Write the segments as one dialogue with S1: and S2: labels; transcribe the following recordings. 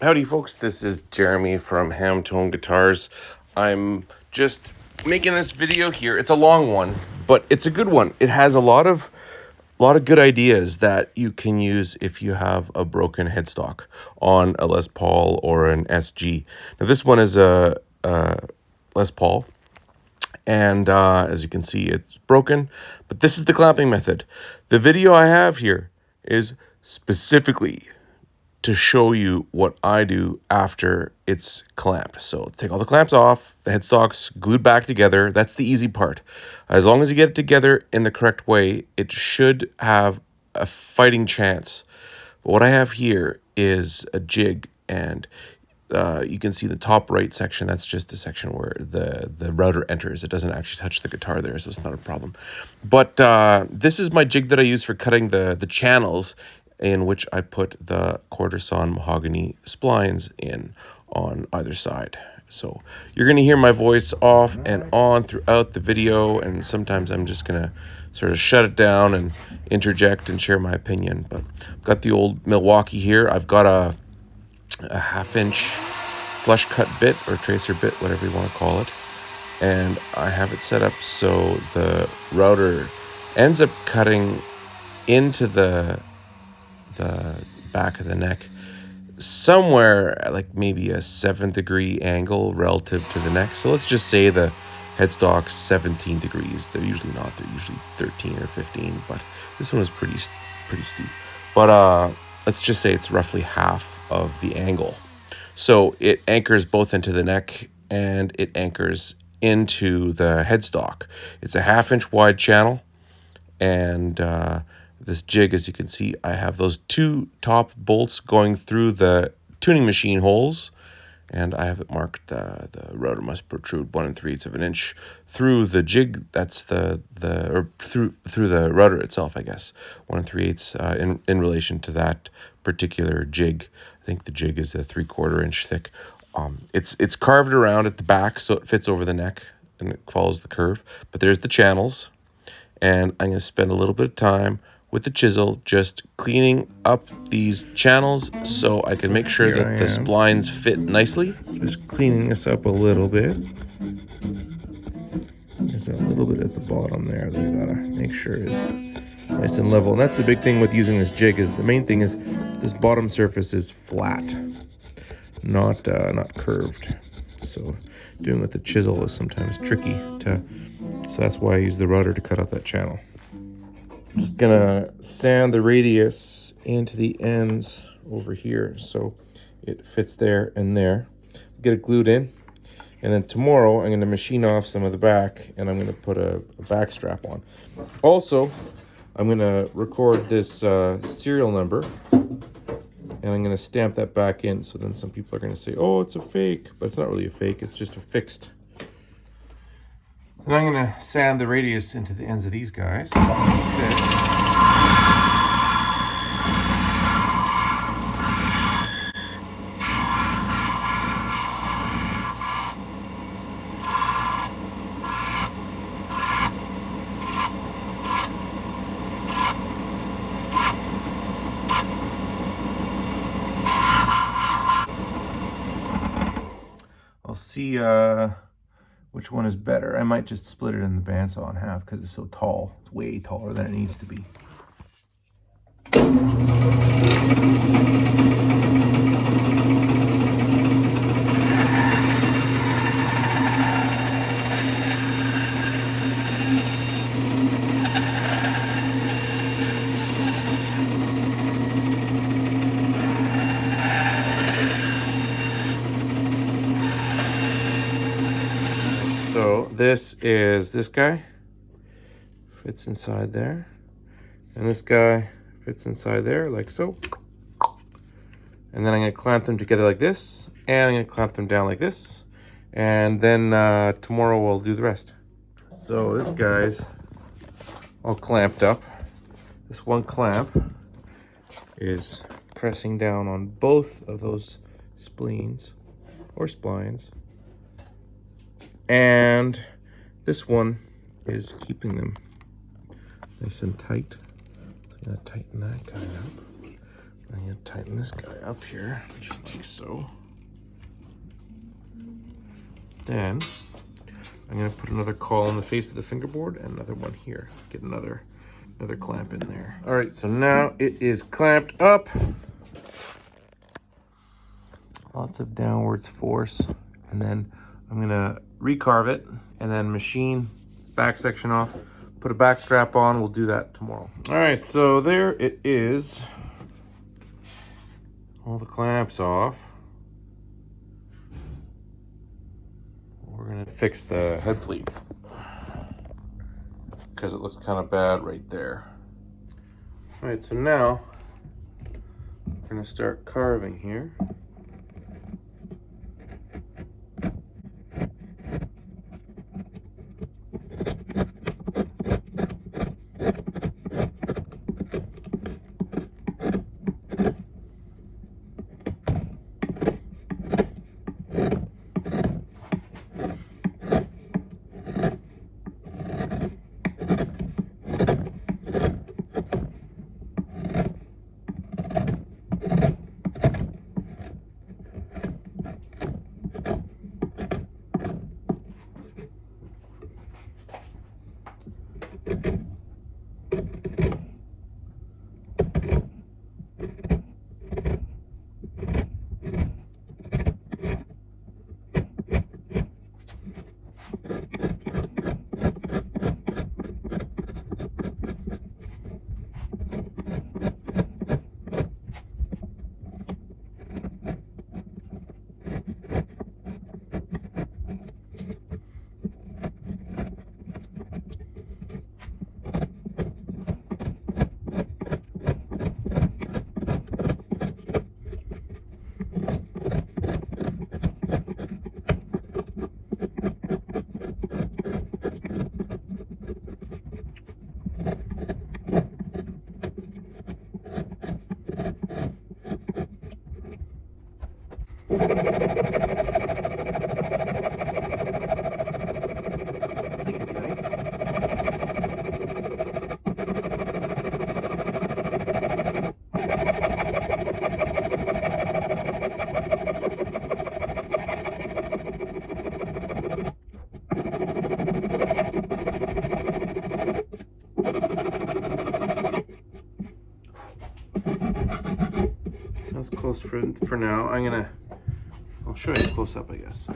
S1: Howdy folks, this is Jeremy from Hamm-tone Guitars. I'm just making this video here. It's a long one, but it's a good one. It has a lot of good ideas that you can use if you have a broken headstock on a Les Paul or an SG. Now this one is a Les Paul, and as you can see, it's broken, but this is the clamping method. The video I have here is specifically to show you what I do after it's clamped. So take all the clamps off, the headstocks glued back together. That's the easy part. As long as you get it together in the correct way, it should have a fighting chance. But what I have here is a jig, and you can see the top right section. That's just the section where the router enters. It doesn't actually touch the guitar there, so it's not a problem. But this is my jig that I use for cutting the channels, in which I put the quarter sawn mahogany splines in on either side. So you're going to hear my voice off and on throughout the video, and sometimes I'm just going to sort of shut it down and interject and share my opinion. But I've got the old Milwaukee here. I've got a 1/2-inch flush cut bit or tracer bit, whatever you want to call it, and I have it set up so the router ends up cutting into the back of the neck somewhere like maybe a 7-degree angle relative to the neck. So let's just say the headstock's 17 degrees. They're usually not. They're usually 13 or 15, but this one is pretty steep. But let's just say it's roughly half of the angle. So it anchors both into the neck and it anchors into the headstock. It's a 1/2-inch wide channel, and this jig, as you can see, I have those 2 top bolts going through the tuning machine holes, and I have it marked the rotor must protrude 1 3/8 of an inch through the jig. That's through the rotor itself, I guess. 1 3/8 in relation to that particular jig. I think the jig is a 3/4 inch thick. It's carved around at the back so it fits over the neck and it follows the curve. But there's the channels, and I'm going to spend a little bit of time with the chisel just cleaning up these channels so I can make sure that the splines fit nicely. Just cleaning this up a little bit. There's a little bit at the bottom there that I gotta make sure is nice and level. And that's the big thing with using this jig, is the main thing is this bottom surface is flat, not curved. So doing with the chisel is sometimes tricky so that's why I use the router to cut out that channel. I'm just gonna sand the radius into the ends over here so it fits there and there. Get it glued in, and then tomorrow I'm gonna machine off some of the back, and I'm gonna put a back strap on. Also, I'm gonna record this serial number, and I'm gonna stamp that back in, so then some people are gonna say, oh, it's a fake, but it's not really a fake, it's just a fixed. Then I'm going to sand the radius into the ends of these guys. I'll see which one is better. I might just split it in the bandsaw in half because it's so tall. It's way taller than it needs to be. So this guy fits inside there, and this guy fits inside there like so. And then I'm going to clamp them together like this, and I'm going to clamp them down like this, and then tomorrow we'll do the rest. So this guy's all clamped up. This one clamp is pressing down on both of those spleens or splines, and this one is keeping them nice and tight. So I'm going to tighten that guy up I'm gonna tighten this guy up here, just like so. Then I'm gonna put another caul on the face of the fingerboard and another one here. Get another clamp in there. All right, so now it is clamped up. Lots of downwards force. And then I'm gonna recarve it and then machine back section off, put a back strap on. We'll do that tomorrow. All right, so there it is. All the clamps off. We're gonna fix the head pleat because it looks kind of bad right there. All right, so now we're gonna start carving here. That's close for now. I'll show you close up, I guess.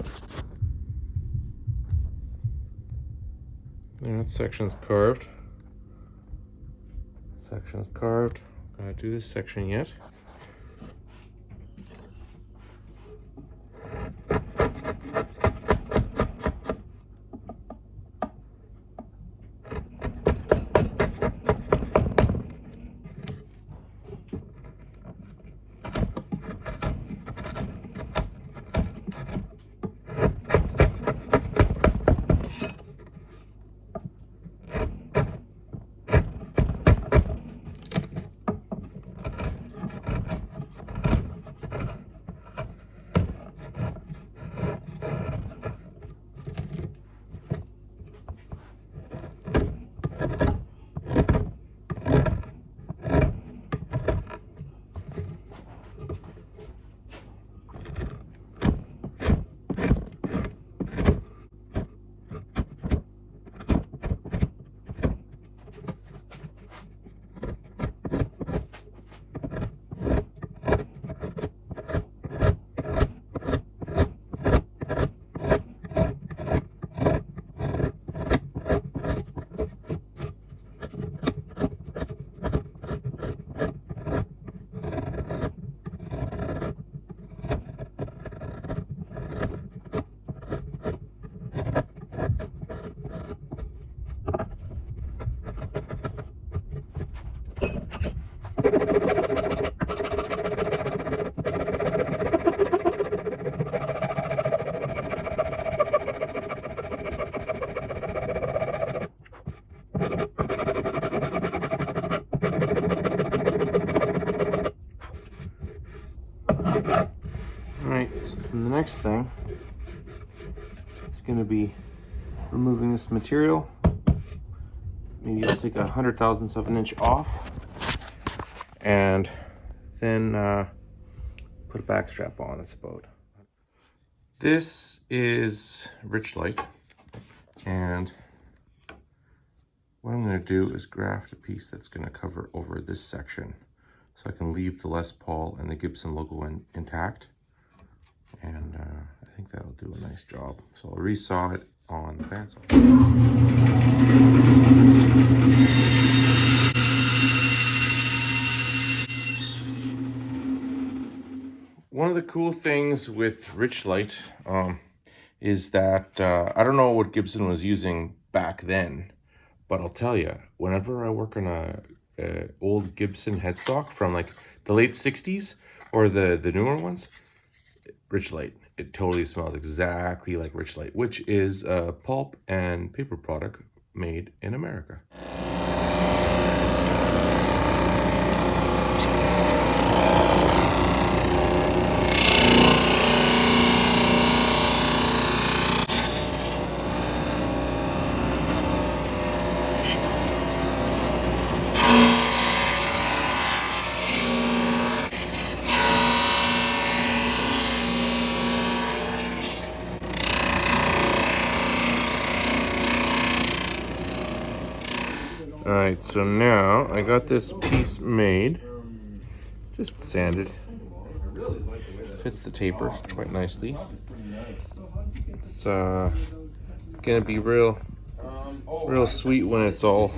S1: There, that section's carved. Section's carved. Gotta do this section yet. Alright, so the next thing is going to be removing this material. Maybe I'll take 1/100,000th of an inch off and then put a backstrap on. It's about. This is rich light, and what I'm going to do is graft a piece that's going to cover over this section, so I can leave the Les Paul and the Gibson logo intact, and I think that'll do a nice job. So I'll resaw it on the bandsaw. One of the cool things with rich light is that I don't know what Gibson was using back then, but I'll tell you, whenever I work on a old Gibson headstock from like the late 60s or the newer ones, rich light, it totally smells exactly like rich light, which is a pulp and paper product made in America. All right, so now I got this piece made, just sanded. Fits the taper quite nicely. It's gonna be real sweet when it's all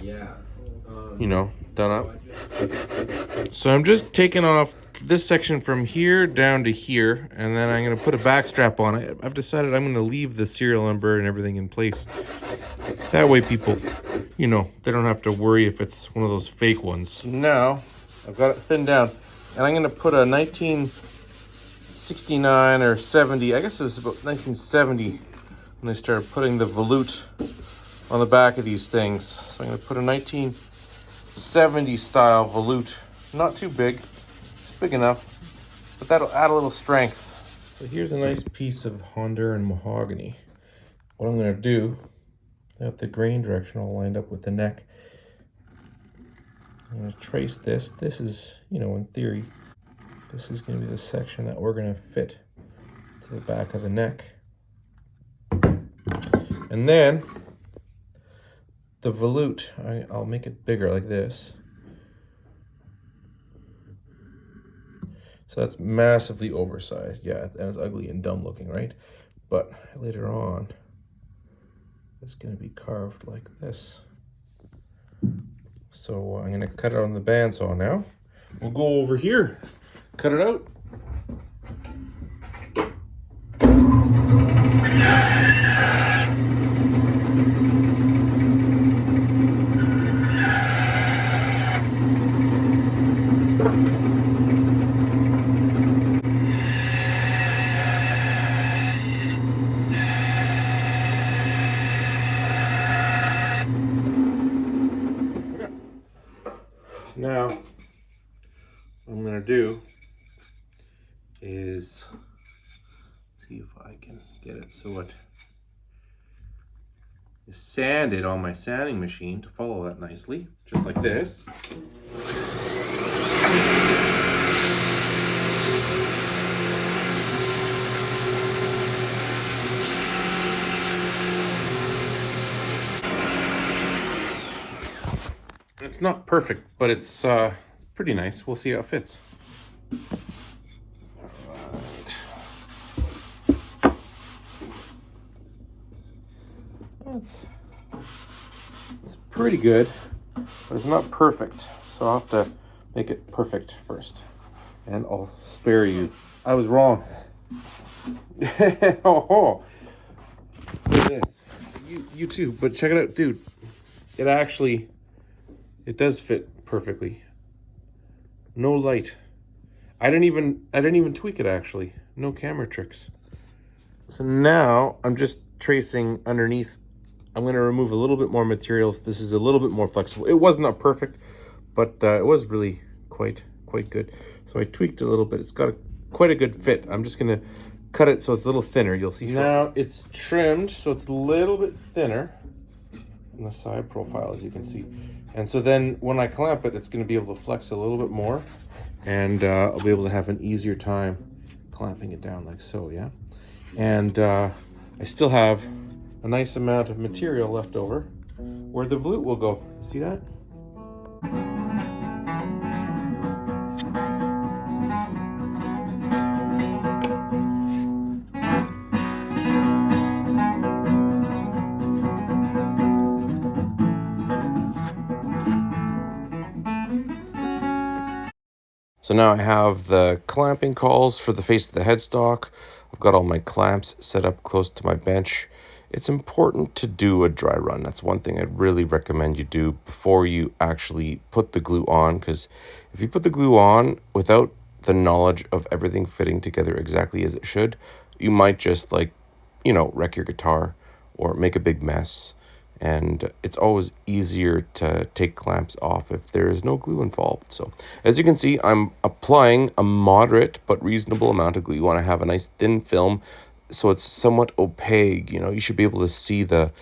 S1: you know, done up. So I'm just taking off this section from here down to here, and then I'm gonna put a backstrap on it. I've decided I'm gonna leave the serial number and everything in place. That way people, you know, they don't have to worry if it's one of those fake ones. Now, I've got it thinned down, and I'm gonna put a 1969 or 70, I guess it was about 1970 when they started putting the volute on the back of these things. So I'm gonna put a 1970 style volute. Not too big, just big enough, but that'll add a little strength. So here's a nice piece of Honduran mahogany. What I'm gonna do, got the grain direction all lined up with the neck. I'm gonna trace this. This is, you know, in theory, this is gonna be the section that we're gonna fit to the back of the neck. And then the volute, I'll make it bigger like this. So that's massively oversized. Yeah, and it's ugly and dumb looking, right? But later on, it's going to be carved like this. So I'm going to cut it on the bandsaw now. We'll go over here, cut it out. Now, what I'm gonna do is see if I can get it so it is sanded on my sanding machine to follow that nicely, just like this. It's not perfect, but it's pretty nice. We'll see how it fits. It's pretty good, but it's not perfect. So I'll have to make it perfect first. And I'll spare you. I was wrong. Oh, look at this. You too, but check it out, dude. It does fit perfectly. No light. I didn't even tweak it actually. No camera tricks. So now I'm just tracing underneath. I'm going to remove a little bit more materials. This is a little bit more flexible. It was not perfect, but it was really quite good. So I tweaked a little bit. It's got quite a good fit. I'm just going to cut it so it's a little thinner. You'll see. Now it's trimmed so it's a little bit thinner on the side profile, as you can see. And so then when I clamp it, it's going to be able to flex a little bit more, and I'll be able to have an easier time clamping it down like so, yeah? And I still have a nice amount of material left over where the volute will go. See that? So now I have the clamping calls for the face of the headstock. I've got all my clamps set up close to my bench. It's important to do a dry run. That's one thing I'd really recommend you do before you actually put the glue on, because if you put the glue on without the knowledge of everything fitting together exactly as it should, you might just wreck your guitar or make a big mess. And it's always easier to take clamps off if there is no glue involved. So as you can see, I'm applying a moderate but reasonable amount of glue. You want to have a nice thin film so it's somewhat opaque. You should be able to see the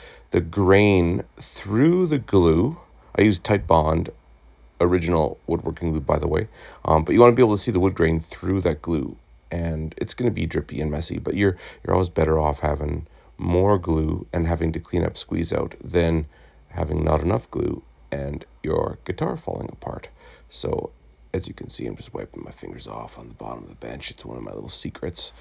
S1: grain through the glue. I use Tight Bond, original woodworking glue, by the way. But you want to be able to see the wood grain through that glue, and it's going to be drippy and messy. But you're always better off having more glue and having to clean up, squeeze out, than having not enough glue and your guitar falling apart. So as you can see, I'm just wiping my fingers off on the bottom of the bench. It's one of my little secrets.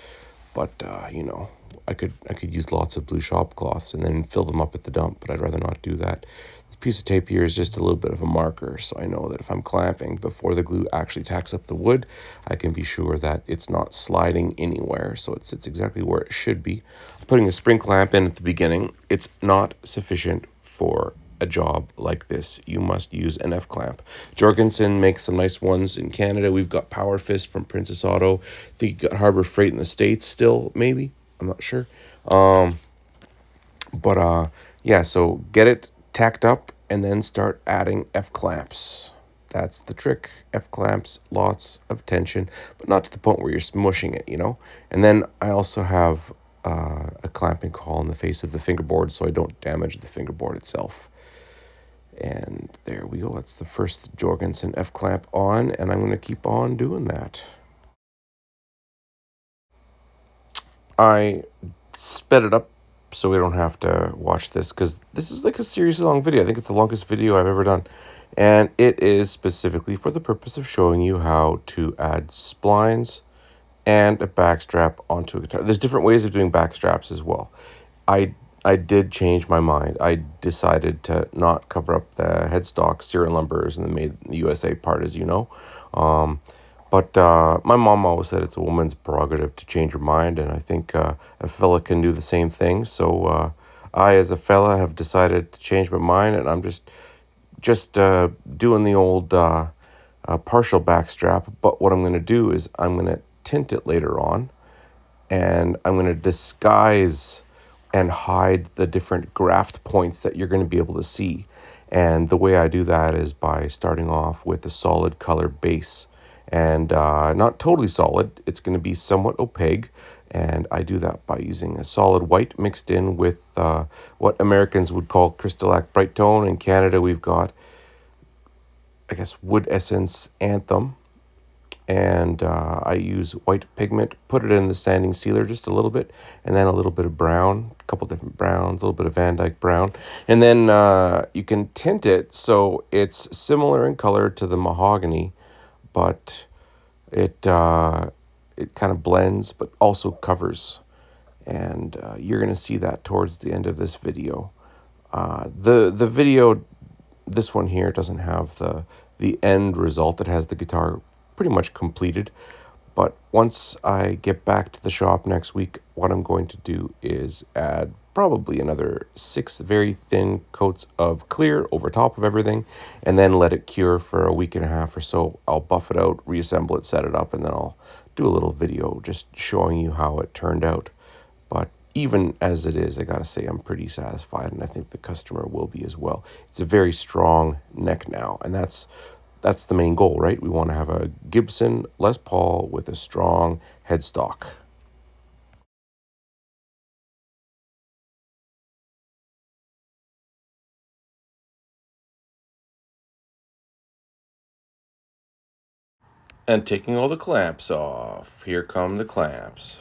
S1: But I could use lots of blue shop cloths and then fill them up at the dump, but I'd rather not do that. This piece of tape here is just a little bit of a marker, so I know that if I'm clamping before the glue actually tacks up the wood, I can be sure that it's not sliding anywhere, so it sits exactly where it should be. Putting a spring clamp in at the beginning, it's not sufficient for a job like this. You must use an F-clamp. Jorgensen makes some nice ones in Canada. We've got Power Fist from Princess Auto. I think you got Harbor Freight in the States still, maybe. I'm not sure. But yeah, so get it tacked up and then start adding F-clamps. That's the trick. F-clamps, lots of tension, but not to the point where you're smushing it. And then I also have a clamping call in the face of the fingerboard so I don't damage the fingerboard itself. And there we go. That's the first Jorgensen F-clamp on, and I'm going to keep on doing that. I sped it up so we don't have to watch this, because this is like a seriously long video. I think it's the longest video I've ever done. And it is specifically for the purpose of showing you how to add splines and a backstrap onto a guitar. There's different ways of doing backstraps as well. I did change my mind. I decided to not cover up the headstock serial numbers and the Made in the USA part, as you know. But my mom always said it's a woman's prerogative to change her mind, and I think a fella can do the same thing. So I, as a fella, have decided to change my mind, and I'm just doing the old partial backstrap. But what I'm going to do is I'm going to tint it later on, and I'm going to disguise and hide the different graft points that you're going to be able to see. And the way I do that is by starting off with a solid color base. And not totally solid, it's going to be somewhat opaque. And I do that by using a solid white mixed in with what Americans would call Crystal Bright Tone. In Canada, we've got, I guess, Wood Essence Anthem. And I use white pigment, put it in the sanding sealer just a little bit, and then a little bit of brown, a couple different browns, a little bit of Van Dyke brown. And then you can tint it so it's similar in color to the mahogany, but it kind of blends but also covers. And you're going to see that towards the end of this video. The video, this one here, doesn't have the end result. It has the guitar pretty much completed. But once I get back to the shop next week, what I'm going to do is add probably another 6 very thin coats of clear over top of everything, and then let it cure for a week and a half or so. I'll buff it out, reassemble it, set it up, and then I'll do a little video just showing you how it turned out. But even as it is, I gotta say I'm pretty satisfied, and I think the customer will be as well. It's a very strong neck now, and that's the main goal, right? We want to have a Gibson Les Paul with a strong headstock. And taking all the clamps off. Here come the clamps.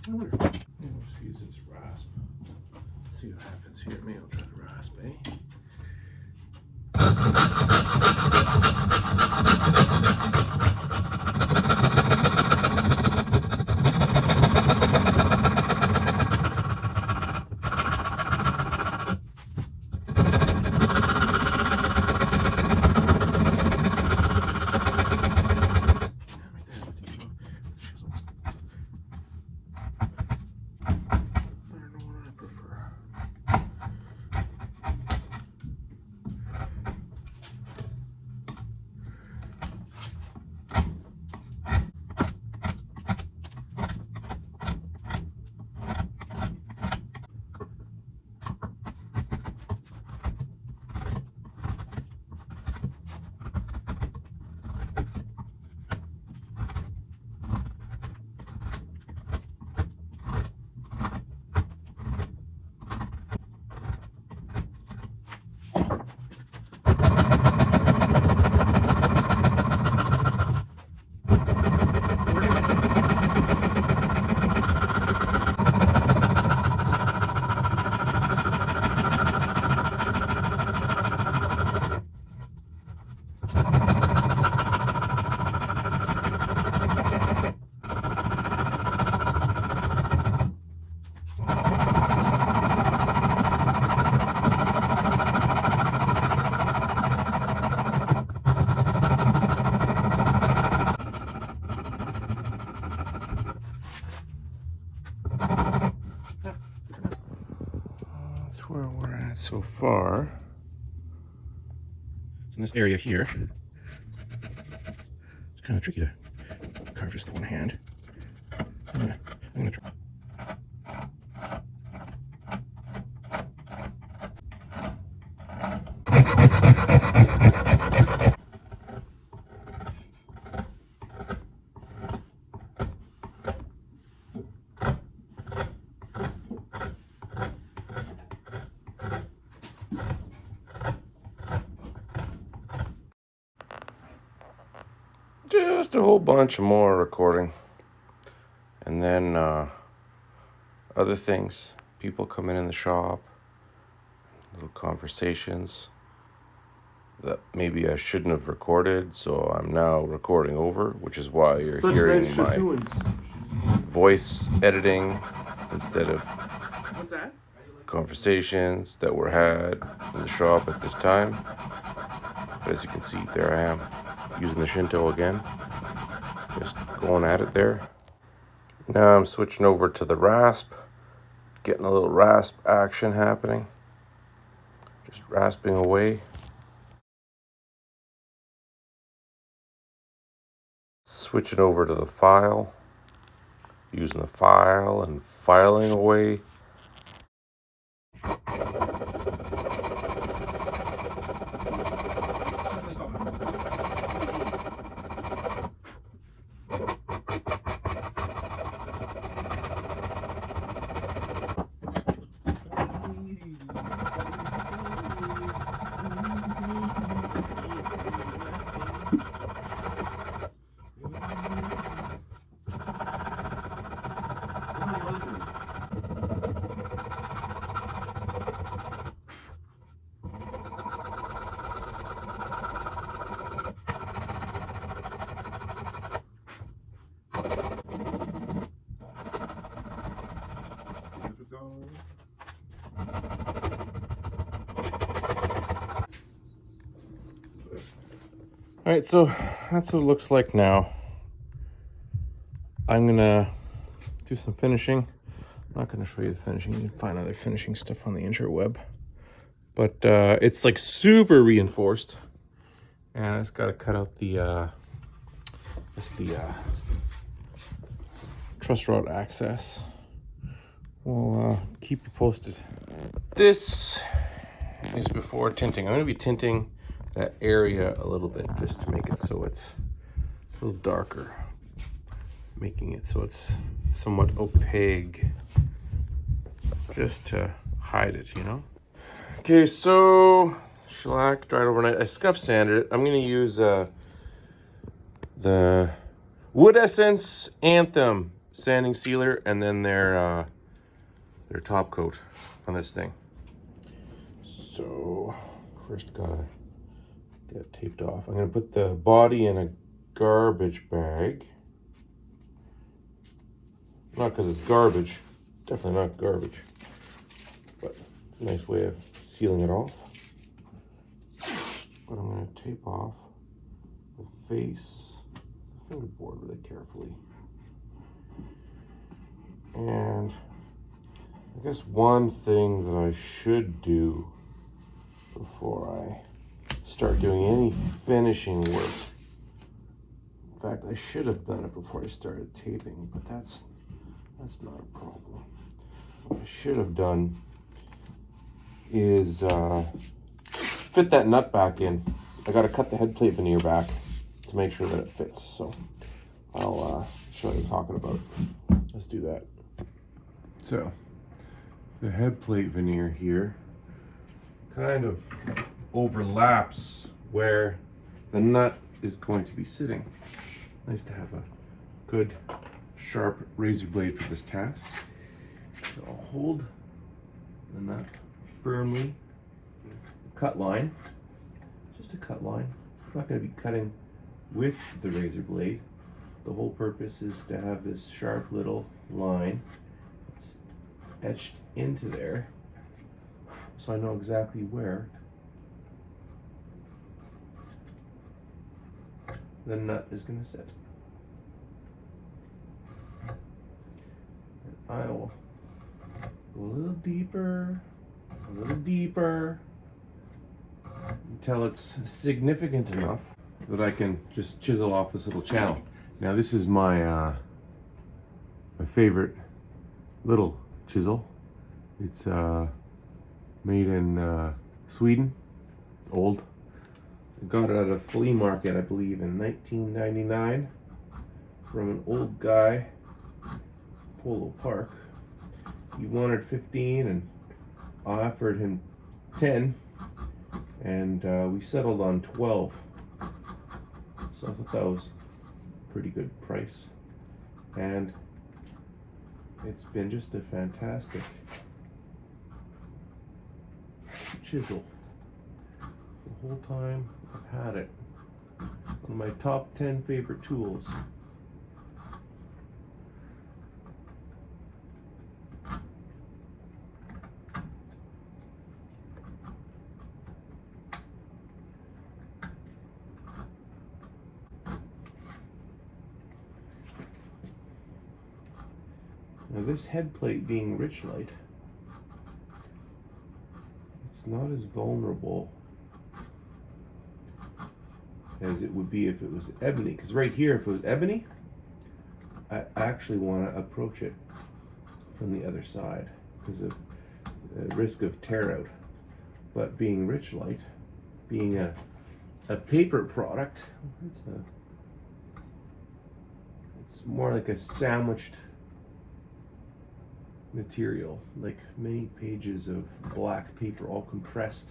S1: Let's use this rasp. See what happens here. Maybe I'll try the rasp, eh? That's where we're at so far. In this area here, it's kind of tricky to carve just with one hand. I'm gonna try. Just a whole bunch more recording. And then other things. People come in the shop. Little conversations that maybe I shouldn't have recorded. So I'm now recording over, which is why you're hearing my voice editing instead of
S2: What's that?
S1: conversations that were had in the shop at this time. But as you can see, there I am, using the Shinto again, just going at it there. Now I'm switching over to the rasp, getting a little rasp action happening, just rasping away. Switching over to the file, using the file and filing away. All right, so that's what it looks like now. I'm gonna do some finishing. I'm not gonna show you the finishing. You can find other finishing stuff on the interweb. But it's like super reinforced. And I just gotta cut out the That's the truss rod access. We'll keep you posted. This is before tinting. I'm going to be tinting that area a little bit just to make it so it's a little darker, making it so it's somewhat opaque, just to hide it, you know. Okay, so shellac dried overnight. I scuff sanded it. I'm going to use the Wood Essence Anthem sanding sealer and then their top coat on this thing. So first gotta get it taped off. I'm gonna put the body in a garbage bag. Not because it's garbage, definitely not garbage, but it's a nice way of sealing it off. But I'm gonna tape off the face, the fingerboard really carefully. And I guess one thing that I should do before I start doing any finishing work, in fact, I should have done it before I started taping, but that's not a problem. What I should have done is fit that nut back in. I got to cut the head plate veneer back to make sure that it fits. So I'll show you what I'm talking about. Let's do that. So the head plate veneer here kind of overlaps where the nut is going to be sitting. Nice to have a good sharp razor blade for this task. So I'll hold the nut firmly, cut line, just a cut line. I'm not going to be cutting with the razor blade. The whole purpose is to have this sharp little line that's etched into there, so I know exactly where the nut is going to sit. And I will go a little deeper, until it's significant enough that I can just chisel off this little channel. Now this is my my favorite little chisel. It's made in Sweden. It's old. I got it at a flea market, I believe, in 1999 from an old guy, Polo Park. He wanted 15 and I offered him 10, and we settled on 12. So I thought that was a pretty good price. And it's been just a fantastic chisel the whole time I've had it. One of my top 10 favorite tools. Now this head plate being Richlite, it's not as vulnerable as it would be if it was ebony. Because right here, if it was ebony, I actually want to approach it from the other side because of the risk of tear out. But being Richlite, being a paper product, it's more like a sandwiched material, like many pages of black paper all compressed.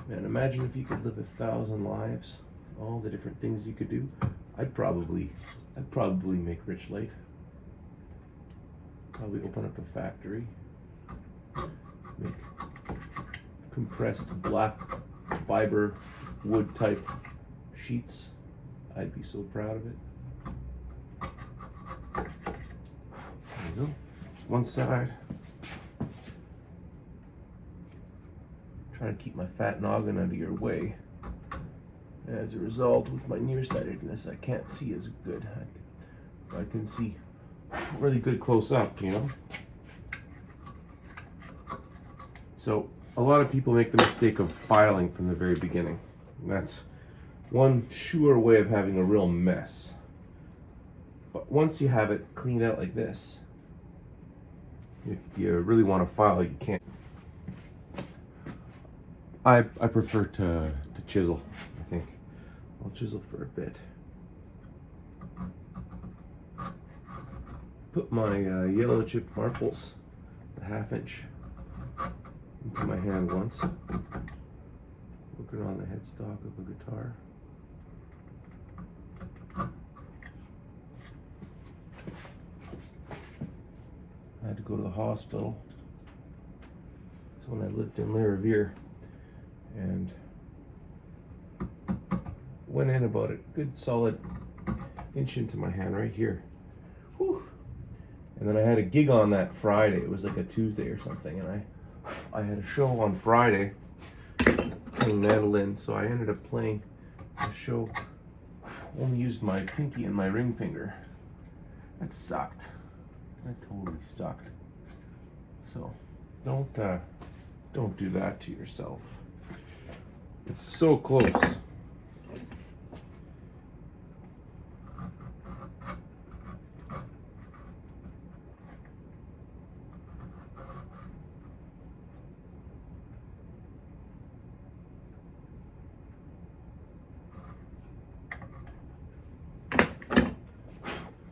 S1: Man, imagine if you could live 1,000 lives, all the different things you could do. I'd probably make Richlite. Probably open up a factory, make compressed black fiber wood type sheets. I'd be so proud of it. There you go. One side. Trying to keep my fat noggin out of your way. As a result, with my nearsightedness, I can't see as good. I can see really good close up, you know? So, a lot of people make the mistake of filing from the very beginning. And that's one sure way of having a real mess. But once you have it cleaned out like this, if you really want to file, you can't. I prefer to chisel, I think. I'll chisel for a bit. Put my yellow chip marbles, the 1/2 inch, into my hand once. Working on the headstock of a guitar. I had to go to the hospital. It's when I lived in Le Riviere, and went in about a good solid inch into my hand right here. Whew. And then I had a gig on that Friday. It was like a Tuesday or something, and I had a show on Friday playing mandolin, so I ended up playing the show. Only used my pinky and my ring finger. That sucked. That totally sucked. So don't do that to yourself. It's so close.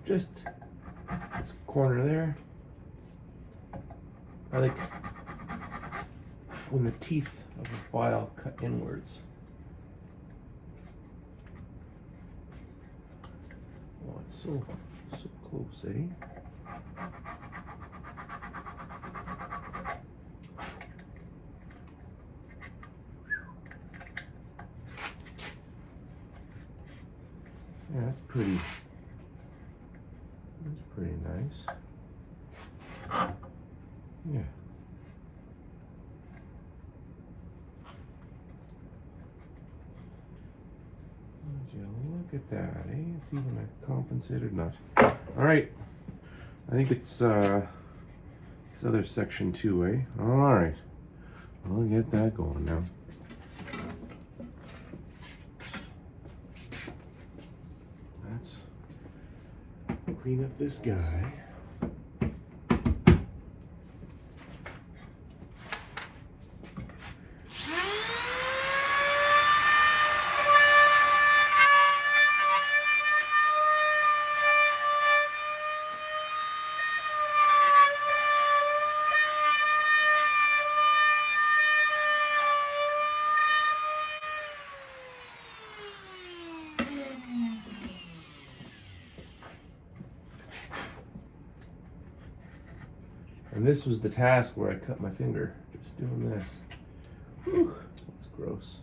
S1: Just this corner there. I like when the teeth of a file cut inwards. Oh, it's so close, eh? Yeah, that's pretty. That's pretty nice. Yeah. Look at that, eh? It's even a compensated nut. All right. I think it's this other section too, eh? All right. I'll get that going now. Let's clean up this guy. And this was the task where I cut my finger, just doing this. Whew, that's gross.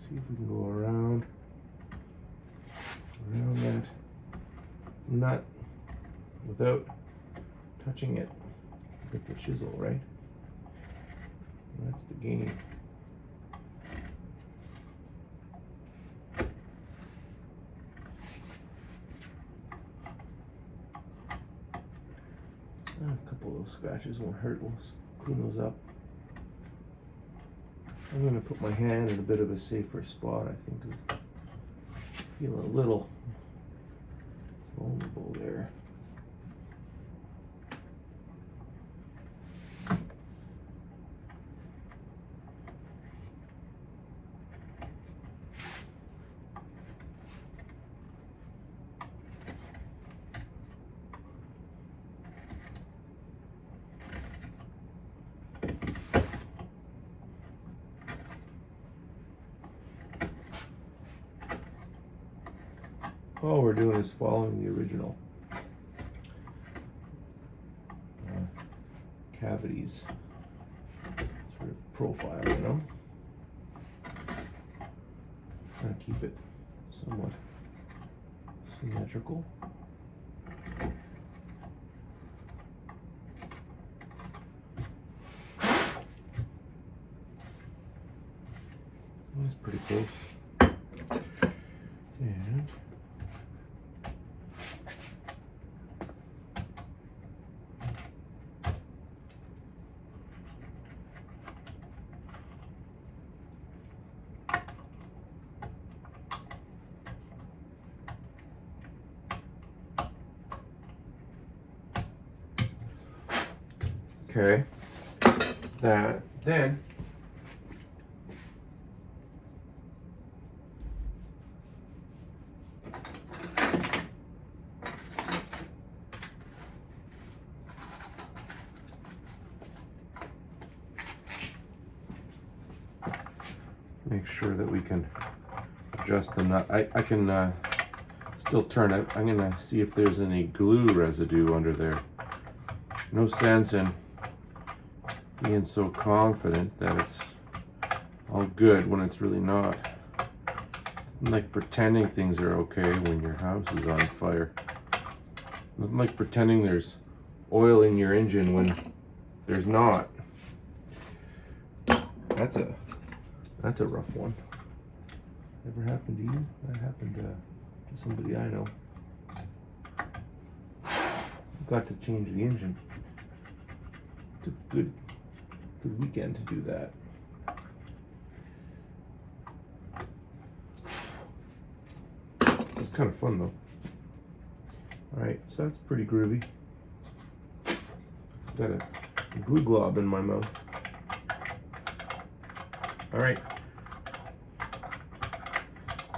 S1: See if we can go around that nut without touching it with the chisel, right? That's the game. A couple of those scratches won't hurt. We'll clean those up. I'm going to put my hand in a bit of a safer spot, I think. I feel a little vulnerable there. all we're doing is following the original cavities sort of profile, you know? Trying to keep it somewhat symmetrical. That's pretty close. And okay, that then make sure that we can adjust the nut. I can still turn it. I'm gonna see if there's any glue residue under there. No sense in being so confident that it's all good when it's really not. Nothing like pretending things are okay when your house is on fire. Nothing like pretending there's oil in your engine when there's not. That's a rough one. Ever happened to you? That happened to somebody I know. Got to change the engine. Took a good weekend to do that. It's kind of fun though. Alright, so that's pretty groovy. Got a glue glob in my mouth. Alright.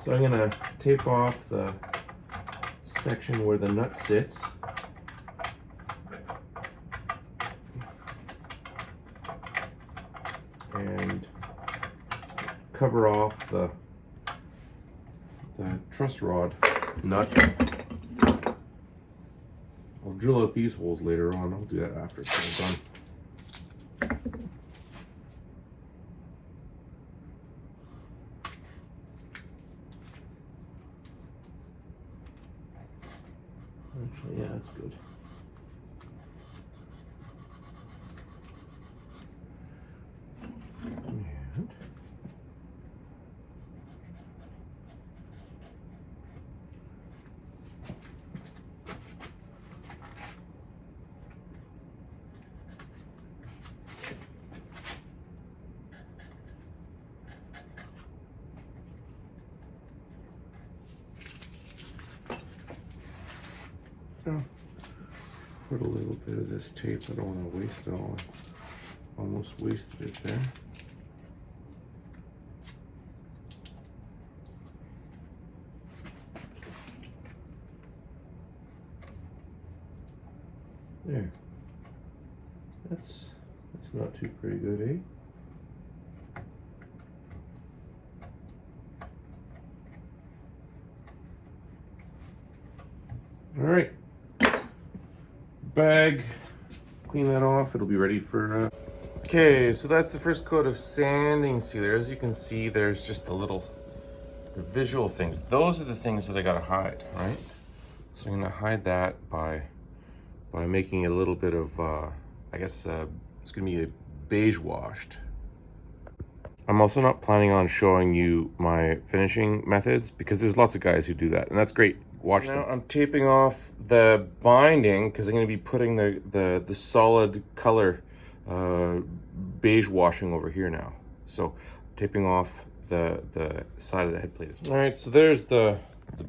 S1: So I'm gonna tape off the section where the nut sits. And cover off the truss rod nut. I'll drill out these holes later on. I'll do that after it's all done. Actually, yeah, that's good. And put a little bit of this tape. I don't want to waste it all. Almost wasted it there. There. That's not too pretty good, eh? All right. Bag, clean that off. It'll be ready for okay, so that's the first coat of sanding sealer. As you can see, there's just the visual things. Those are the things that I gotta hide, right? So I'm gonna hide that by making it a little bit of I guess it's gonna be a beige washed. I'm also not planning on showing you my finishing methods because there's lots of guys who do that, and that's great. Watch them. Now I'm taping off the binding because I'm going to be putting the solid color beige washing over here now. So taping off the side of the head plate as well. All right, so there's the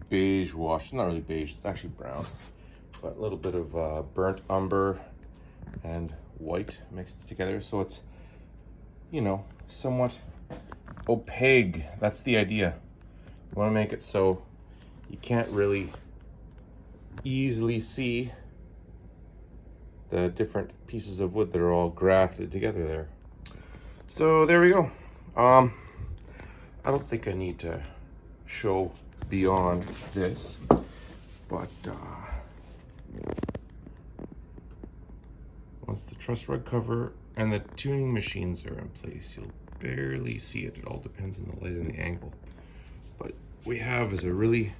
S1: beige wash. It's not really beige, it's actually brown, but a little bit of burnt umber and white mixed together, so it's, you know, somewhat opaque. That's the idea. We want to make it so you can't really easily see the different pieces of wood that are all grafted together there. So there we go. I don't think I need to show beyond this. But once the truss rug cover and the tuning machines are in place, you'll barely see it. It all depends on the light and the angle. But we have is a really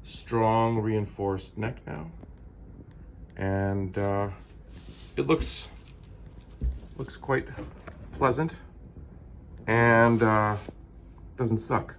S1: strong reinforced neck now, and it looks quite pleasant and doesn't suck.